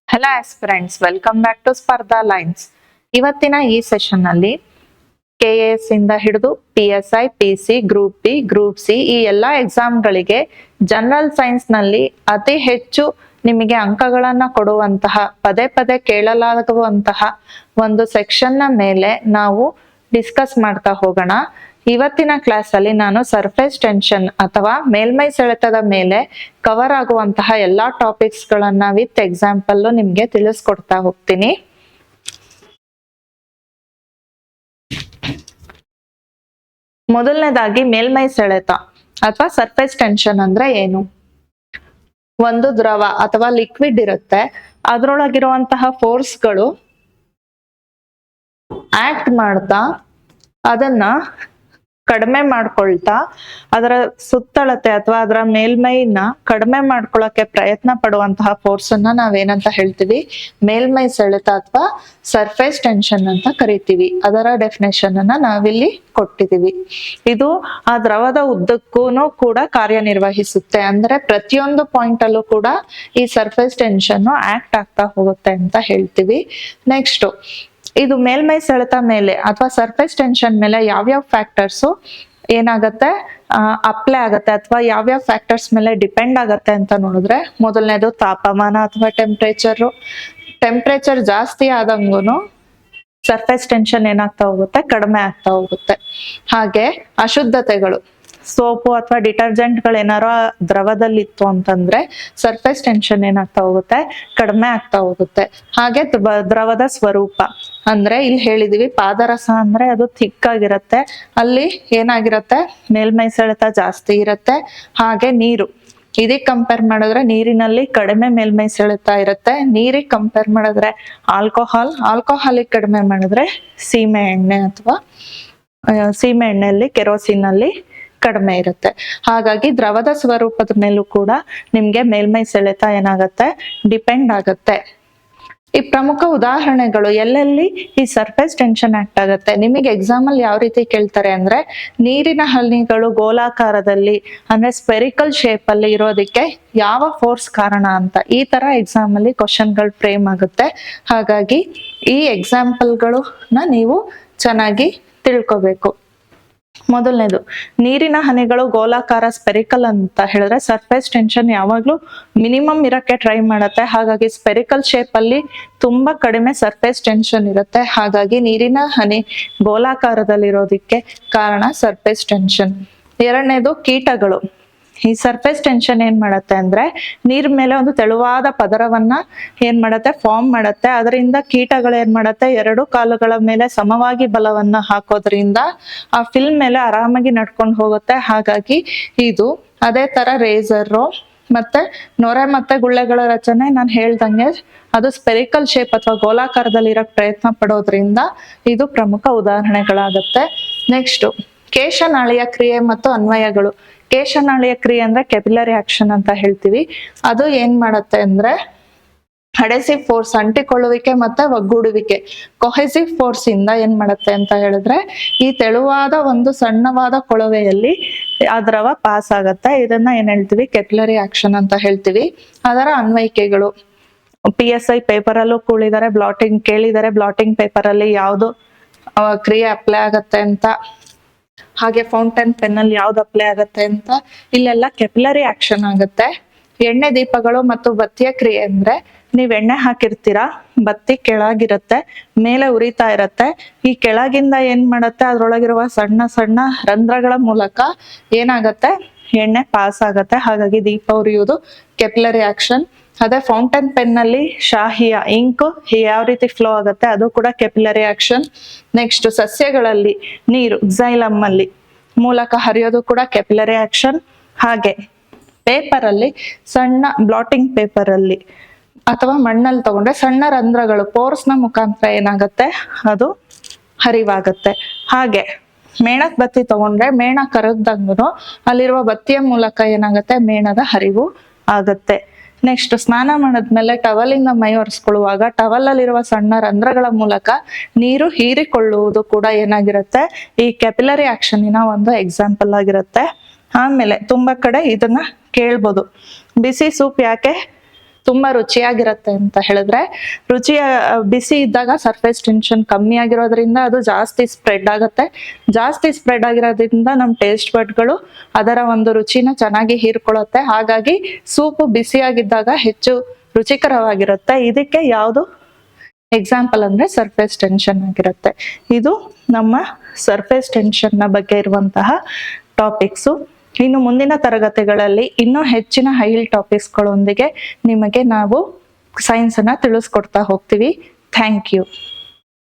Hello aspirants, welcome back to Spardha lines. ಇವತ್ತಿನ ಈ session ಅಲ್ಲಿ KAS ಇಂದ ಹಿಡಿದು PSI, PC, group B, group C ಈ ಎಲ್ಲಾ ಎಕ್ಸಾಮ್ಗಳಿಗೆ ಜನರಲ್ ಸೈನ್ಸ್ ನಲ್ಲಿ ಅತಿ ಹೆಚ್ಚು ನಿಮಗೆ ಅಂಕಗಳನ್ನ ಕೊಡುವಂತಹ ಪದೇ ಪದೇ ಕೇಳಲಾಗುವಂತಹ ಒಂದು ಸೆಕ್ಷನ್ ನ ಮೇಲೆ ನಾವು ಡಿಸ್ಕಸ್ ಮಾಡ್ತಾ ಹೋಗೋಣ. ಇವತ್ತಿನ ಕ್ಲಾಸ್ ಅಲ್ಲಿ ನಾನು ಸರ್ಫೇಸ್ ಟೆನ್ಷನ್ ಅಥವಾ ಮೇಲ್ಮೈ ಸೆಳೆತದ ಮೇಲೆ ಕವರ್ ಆಗುವಂತಹ ಎಲ್ಲಾ ಟಾಪಿಕ್ಸ್ ಗಳನ್ನ ವಿತ್ ಎಕ್ಸಾಂಪಲ್ ನಿಮ್ಗೆ ತಿಳಿಸ್ಕೊಡ್ತಾ ಹೋಗ್ತೀನಿ. ಮೊದಲನೇದಾಗಿ ಮೇಲ್ಮೈ ಸೆಳೆತ ಅಥವಾ ಸರ್ಫೇಸ್ ಟೆನ್ಷನ್ ಅಂದ್ರೆ ಏನು? ಒಂದು ದ್ರವ ಅಥವಾ ಲಿಕ್ವಿಡ್ ಇರುತ್ತೆ, ಅದ್ರೊಳಗಿರುವಂತಹ ಫೋರ್ಸ್ಗಳು ಆಕ್ಟ್ ಮಾಡ್ತಾ ಅದನ್ನ ಕಡಿಮೆ ಮಾಡ್ಕೊಳ್ತಾ ಅದರ ಸುತ್ತಳತೆ ಅಥವಾ ಅದರ ಮೇಲ್ಮೈನ ಕಡಿಮೆ ಮಾಡ್ಕೊಳ್ಳೋಕೆ ಪ್ರಯತ್ನ ಪಡುವಂತಹ ಫೋರ್ಸ್ ಅನ್ನ ನಾವೇನಂತ ಹೇಳ್ತೀವಿ? ಮೇಲ್ಮೈ ಸೆಳೆತ ಅಥವಾ ಸರ್ಫೇಸ್ ಟೆನ್ಷನ್ ಅಂತ ಕರಿತೀವಿ. ಅದರ ಡೆಫಿನೇಷನ್ ಅನ್ನ ನಾವಿಲ್ಲಿ ಕೊಟ್ಟಿದೀವಿ. ಇದು ಆ ದ್ರವದ ಉದ್ದಕ್ಕೂ ಕೂಡ ಕಾರ್ಯನಿರ್ವಹಿಸುತ್ತೆ. ಅಂದ್ರೆ ಪ್ರತಿಯೊಂದು ಪಾಯಿಂಟ್ ಅಲ್ಲೂ ಕೂಡ ಈ ಸರ್ಫೇಸ್ ಟೆನ್ಷನ್ ಆಕ್ಟ್ ಆಗ್ತಾ ಹೋಗುತ್ತೆ ಅಂತ ಹೇಳ್ತೀವಿ. ನೆಕ್ಸ್ಟ್, ಇದು ಮೇಲ್ಮೈ ಸೆಳೆತ ಮೇಲೆ ಅಥವಾ ಸರ್ಫೇಸ್ ಟೆನ್ಷನ್ ಮೇಲೆ ಯಾವ್ಯಾವ ಫ್ಯಾಕ್ಟರ್ಸ್ ಏನಾಗತ್ತೆ ಅಪ್ಲೈ ಆಗತ್ತೆ ಅಥವಾ ಯಾವ್ಯಾವ ಫ್ಯಾಕ್ಟರ್ಸ್ ಮೇಲೆ ಡಿಪೆಂಡ್ ಆಗತ್ತೆ ಅಂತ ನೋಡಿದ್ರೆ, ಮೊದಲನೇದು ತಾಪಮಾನ ಅಥವಾ ಟೆಂಪರೇಚರ್ ಜಾಸ್ತಿ ಆದಂಗೂನು ಸರ್ಫೇಸ್ ಟೆನ್ಷನ್ ಏನಾಗ್ತಾ ಹೋಗುತ್ತೆ? ಕಡಿಮೆ ಆಗ್ತಾ ಹೋಗುತ್ತೆ. ಹಾಗೆ ಅಶುದ್ಧತೆಗಳು, ಸೋಪು ಅಥವಾ ಡಿಟರ್ಜೆಂಟ್ ಗಳು ಏನಾರು ದ್ರವದಲ್ಲಿ ಇತ್ತು ಅಂತಂದ್ರೆ ಸರ್ಫೇಸ್ ಟೆನ್ಷನ್ ಏನಾಗ್ತಾ ಹೋಗುತ್ತೆ? ಕಡಿಮೆ ಆಗ್ತಾ ಹೋಗುತ್ತೆ. ಹಾಗೆ ದ್ರವದ ಸ್ವರೂಪ, ಅಂದ್ರೆ ಇಲ್ಲಿ ಹೇಳಿದೀವಿ ಪಾದರಸ ಅಂದ್ರೆ ಅದು ಥಿಕ್ ಆಗಿರತ್ತೆ, ಅಲ್ಲಿ ಏನಾಗಿರತ್ತೆ? ಮೇಲ್ಮೈ ಸೆಳೆತ ಜಾಸ್ತಿ ಇರತ್ತೆ. ಹಾಗೆ ನೀರು, ಇದಕ್ಕೆ ಕಂಪೇರ್ ಮಾಡಿದ್ರೆ ನೀರಿನಲ್ಲಿ ಕಡಿಮೆ ಮೇಲ್ಮೈ ಸೆಳೆತ ಇರುತ್ತೆ. ನೀರಿಗೆ ಕಂಪೇರ್ ಮಾಡಿದ್ರೆ ಆಲ್ಕೋಹಾಲಿಗೆ ಕಡಿಮೆ ಮಾಡಿದ್ರೆ ಸೀಮೆ ಎಣ್ಣೆ ಅಥವಾ ಸೀಮೆ ಎಣ್ಣೆಯಲ್ಲಿ ಕೆರೋಸಿನ್ ಅಲ್ಲಿ ಕಡಿಮೆ ಇರುತ್ತೆ. ಹಾಗಾಗಿ ದ್ರವದ ಸ್ವರೂಪದ ಮೇಲೂ ಕೂಡ ನಿಮ್ಗೆ ಮೇಲ್ಮೈ ಸೆಳೆತ ಏನಾಗತ್ತೆ? ಡಿಪೆಂಡ್ ಆಗತ್ತೆ. ಈ ಪ್ರಮುಖ ಉದಾಹರಣೆಗಳು ಎಲ್ಲೆಲ್ಲಿ ಈ ಸರ್ಫೇಸ್ ಟೆನ್ಷನ್ ಆಕ್ಟ್ ಆಗತ್ತೆ, ನಿಮಗೆ ಎಕ್ಸಾಮ್ ಅಲ್ಲಿ ಯಾವ ರೀತಿ ಕೇಳ್ತಾರೆ ಅಂದ್ರೆ, ನೀರಿನ ಹನಿಗಳು ಗೋಲಾಕಾರದಲ್ಲಿ ಅಂದ್ರೆ ಸ್ಪೆರಿಕಲ್ ಶೇಪ್ ಅಲ್ಲಿ ಇರೋದಕ್ಕೆ ಯಾವ ಫೋರ್ಸ್ ಕಾರಣ ಅಂತ ಈ ತರ ಎಕ್ಸಾಮ್ ಅಲ್ಲಿ ಕ್ವಶನ್ಗಳು ಫ್ರೇಮ್ ಆಗುತ್ತೆ. ಹಾಗಾಗಿ ಈ ಎಕ್ಸಾಂಪಲ್ಗಳನ್ನ ನೀವು ಚೆನ್ನಾಗಿ ತಿಳ್ಕೊಬೇಕು. ಮೊದಲನೇದು, ನೀರಿನ ಹನಿಗಳು ಗೋಲಾಕಾರ ಸ್ಪೆರಿಕಲ್ ಅಂತ ಹೇಳಿದ್ರೆ ಸರ್ಫೇಸ್ ಟೆನ್ಷನ್ ಯಾವಾಗ್ಲೂ ಮಿನಿಮಮ್ ಇರಕ್ಕೆ ಟ್ರೈ ಮಾಡತ್ತೆ. ಹಾಗಾಗಿ ಸ್ಪೆರಿಕಲ್ ಶೇಪ್ ಅಲ್ಲಿ ತುಂಬಾ ಕಡಿಮೆ ಸರ್ಫೇಸ್ ಟೆನ್ಷನ್ ಇರುತ್ತೆ. ಹಾಗಾಗಿ ನೀರಿನ ಹನಿ ಗೋಲಾಕಾರದಲ್ಲಿರೋದಿಕ್ಕೆ ಕಾರಣ ಸರ್ಫೇಸ್ ಟೆನ್ಷನ್. ಎರಡನೇದು, ಕೀಟಗಳು. ಈ ಸರ್ಫೇಸ್ ಟೆನ್ಷನ್ ಏನ್ ಮಾಡತ್ತೆ ಅಂದ್ರೆ ನೀರ್ ಮೇಲೆ ಒಂದು ತೆಳುವಾದ ಪದರವನ್ನ ಏನ್ ಮಾಡತ್ತೆ? ಫಾರ್ಮ್ ಮಾಡತ್ತೆ. ಅದರಿಂದ ಕೀಟಗಳು ಏನ್ ಮಾಡತ್ತೆ? ಎರಡು ಕಾಲುಗಳ ಮೇಲೆ ಸಮವಾಗಿ ಬಲವನ್ನ ಹಾಕೋದ್ರಿಂದ ಆ ಫಿಲ್ಮ್ ಮೇಲೆ ಆರಾಮಾಗಿ ನಡ್ಕೊಂಡು ಹೋಗುತ್ತೆ. ಹಾಗಾಗಿ ಇದು ಅದೇ ತರ ರೇಸರು ಮತ್ತೆ ನೊರೆ ಮತ್ತೆ ಗುಳ್ಳೆಗಳ ರಚನೆ ನಾನು ಹೇಳ್ದಂಗೆ ಅದು ಸ್ಪೆರಿಕಲ್ ಶೇಪ್ ಅಥವಾ ಗೋಲಾಕಾರದಲ್ಲಿ ಇರಕ್ ಪ್ರಯತ್ನ ಪಡೋದ್ರಿಂದ ಇದು ಪ್ರಮುಖ ಉದಾಹರಣೆಗಳಾಗತ್ತೆ. ನೆಕ್ಸ್ಟ್, ಕೇಶನಾಳಿಯ ಕ್ರಿಯೆ ಮತ್ತು ಅನ್ವಯಗಳು. ಕೇಶನಾಳಿಯ ಕ್ರಿಯೆ ಅಂದ್ರೆ ಕೆಪಿಲರಿ ಆಕ್ಷನ್ ಅಂತ ಹೇಳ್ತೀವಿ. ಅದು ಏನ್ ಮಾಡತ್ತೆ ಅಂದ್ರೆ ಅಡೆಸಿವ್ ಫೋರ್ಸ್, ಅಂಟಿಕೊಳ್ಳುವಿಕೆ ಮತ್ತೆ ಒಗ್ಗೂಡುವಿಕೆ, ಕೊಹೆಸಿವ್ ಫೋರ್ಸ್ ಇಂದ ಏನ್ ಮಾಡತ್ತೆ ಅಂತ ಹೇಳಿದ್ರೆ ಈ ತೆಳುವಾದ ಒಂದು ಸಣ್ಣವಾದ ಕೊಳವೆಯಲ್ಲಿ ಆ ದ್ರವ ಪಾಸ್ ಆಗತ್ತೆ. ಇದನ್ನ ಏನ್ ಹೇಳ್ತೀವಿ? ಕೆಪಿಲರಿ ಆಕ್ಷನ್ ಅಂತ ಹೇಳ್ತೀವಿ. ಅದರ ಅನ್ವಯಿಕೆಗಳು PSI ಪೇಪರ್ ಅಲ್ಲೂ ಕೇಳಿದ್ದಾರೆ ಬ್ಲಾಟಿಂಗ್ ಪೇಪರ್ ಅಲ್ಲಿ ಯಾವ್ದು ಕ್ರಿಯೆ ಅಪ್ಲೈ ಆಗತ್ತೆ ಅಂತ, ಹಾಗೆ ಫೌಂಟೇನ್ ಪೆನ್ ಅಲ್ಲಿ ಯಾವ್ದು ಅಪ್ಲೈ ಆಗತ್ತೆ ಅಂತ. ಇಲ್ಲೆಲ್ಲ ಕೆಪಿಲರಿ ಆಕ್ಷನ್ ಆಗತ್ತೆ. ಎಣ್ಣೆ ದೀಪಗಳು ಮತ್ತು ಬತ್ತಿಯ ಕ್ರಿಯೆ ಅಂದ್ರೆ ನೀವ್ ಎಣ್ಣೆ ಹಾಕಿರ್ತೀರಾ, ಬತ್ತಿ ಕೆಳಗಿರತ್ತೆ, ಮೇಲೆ ಉರಿತಾ ಇರತ್ತೆ. ಈ ಕೆಳಗಿಂದ ಏನ್ ಮಾಡತ್ತೆ? ಅದ್ರೊಳಗಿರುವ ಸಣ್ಣ ಸಣ್ಣ ರಂಧ್ರಗಳ ಮೂಲಕ ಏನಾಗತ್ತೆ? ಎಣ್ಣೆ ಪಾಸ್ ಆಗತ್ತೆ. ಹಾಗಾಗಿ ದೀಪ ಉರಿಯುವುದು ಕೆಪಿಲರಿ ಆಕ್ಷನ್. ಅದೇ ಫೌಂಟೇನ್ ಪೆನ್ ನಲ್ಲಿ ಶಾಹಿಯ ಇಂಕ್ ಯಾವ ರೀತಿ ಫ್ಲೋ ಆಗುತ್ತೆ ಅದು ಕೂಡ ಕೆಪಿಲರಿ ಆಕ್ಷನ್. ನೆಕ್ಸ್ಟ್, ಸಸ್ಯಗಳಲ್ಲಿ ನೀರು ಕ್ಸೈಲಮ್ ಅಲ್ಲಿ ಮೂಲಕ ಹರಿಯೋದು ಕೂಡ ಕೆಪಿಲರಿ ಆಕ್ಷನ್. ಹಾಗೆ ಪೇಪರ್ ಅಲ್ಲಿ ಸಣ್ಣ ಬ್ಲಾಟಿಂಗ್ ಪೇಪರ್ ಅಲ್ಲಿ ಅಥವಾ ಮಣ್ಣಲ್ಲಿ ತಗೊಂಡ್ರೆ ಸಣ್ಣ ರಂಧ್ರಗಳು ಪೋರ್ಸ್ ನ ಮುಖಾಂತರ ಏನಾಗತ್ತೆ? ಅದು ಹರಿವಾಗತ್ತೆ. ಹಾಗೆ ಮೇಣದ ಬತ್ತಿ ತಗೊಂಡ್ರೆ ಮೇಣ ಕರಗ್ದಂಗೂ ಅಲ್ಲಿರುವ ಬತ್ತಿಯ ಮೂಲಕ ಏನಾಗತ್ತೆ? ಮೇಣದ ಹರಿವು ಆಗತ್ತೆ. ನೆಕ್ಸ್ಟ್, ಸ್ನಾನ ಮಾಡಿದ್ಮೇಲೆ ಟವಲಿಂದ ಮೈ ಒರೆಸ್ಕೊಳ್ಳುವಾಗ ಟವಲ್ ಅಲ್ಲಿರುವ ಸಣ್ಣ ರಂಧ್ರಗಳ ಮೂಲಕ ನೀರು ಹೀರಿಕೊಳ್ಳುವುದು ಕೂಡ ಏನಾಗಿರುತ್ತೆ? ಈ ಕೆಪಿಲರಿ ಆಕ್ಷನ್ನಿನ ಒಂದು ಎಕ್ಸಾಂಪಲ್ ಆಗಿರುತ್ತೆ. ಆಮೇಲೆ ತುಂಬಾ ಕಡೆ ಇದನ್ನ ಕೇಳ್ಬೋದು, ಬಿಸಿ ಸೂಪ್ ಯಾಕೆ ತುಂಬಾ ರುಚಿಯಾಗಿರತ್ತೆ ಅಂತ ಹೇಳಿದ್ರೆ, ರುಚಿಯ ಬಿಸಿ ಇದ್ದಾಗ ಸರ್ಫೇಸ್ ಟೆನ್ಷನ್ ಕಮ್ಮಿ ಆಗಿರೋದ್ರಿಂದ ಅದು ಜಾಸ್ತಿ ಸ್ಪ್ರೆಡ್ ಆಗುತ್ತೆ. ಜಾಸ್ತಿ ಸ್ಪ್ರೆಡ್ ಆಗಿರೋದ್ರಿಂದ ನಮ್ಮ ಟೇಸ್ಟ್ ಬಡ್ಗಳು ಅದರ ಒಂದು ರುಚಿನ ಚೆನ್ನಾಗಿ ಹೀರ್ಕೊಳ್ಳುತ್ತೆ. ಹಾಗಾಗಿ ಸೂಪು ಬಿಸಿಯಾಗಿದ್ದಾಗ ಹೆಚ್ಚು ರುಚಿಕರವಾಗಿರುತ್ತೆ. ಇದಕ್ಕೆ ಯಾವುದು ಎಕ್ಸಾಂಪಲ್ ಅಂದ್ರೆ ಸರ್ಫೇಸ್ ಟೆನ್ಷನ್ ಆಗಿರುತ್ತೆ. ಇದು ನಮ್ಮ ಸರ್ಫೇಸ್ ಟೆನ್ಷನ್ ನ ಬಗ್ಗೆ ಇರುವಂತಹ ಟಾಪಿಕ್ಸು. ಇನ್ನು ಮುಂದಿನ ತರಗತಿಗಳಲ್ಲಿ ಇನ್ನೂ ಹೆಚ್ಚಿನ ಹೈ ಟಾಪಿಕ್ಸ್ಗಳೊಂದಿಗೆ ನಿಮಗೆ ನಾವು ಸೈನ್ಸ್ ಅನ್ನ ತಿಳಿಸ್ಕೊಡ್ತಾ ಹೋಗ್ತೀವಿ. Thank you.